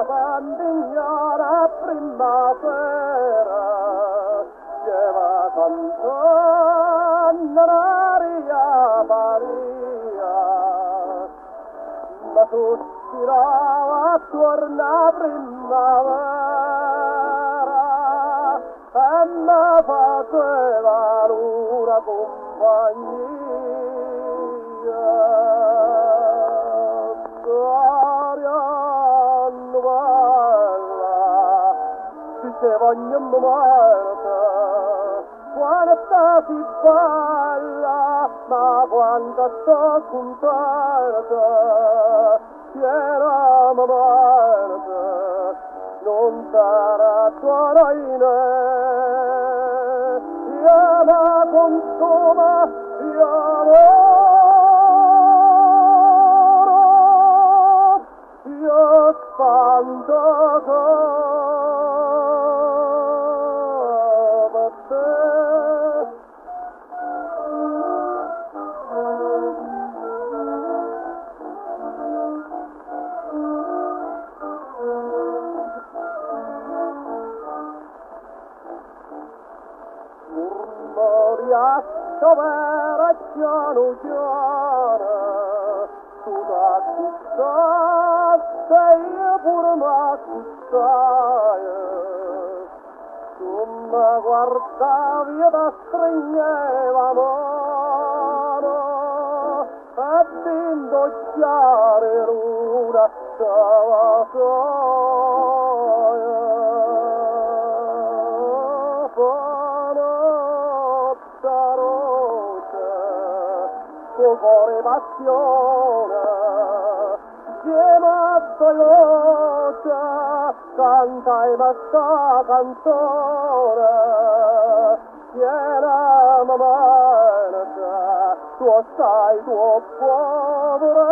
Antignano primavera, ievo cantanno l'aria Maria, ma sospirava attuorno primavera e mi faceva una cumpagnia. Diceva ogni mumento, quanto si balla, ma quanto sto scuntento, Tieneme mente, non sarà attuorno ievo cunzumo, ievo io spanto Vera piano piano, tu da chissà, sei pure ma chissai, tu mi guardavi e da stringeva mano, e t'indocchiare l'una stava soia. Cuore passione, chiamata voce, cantai questa canzone, Tieneme mente, tu sai tuo povero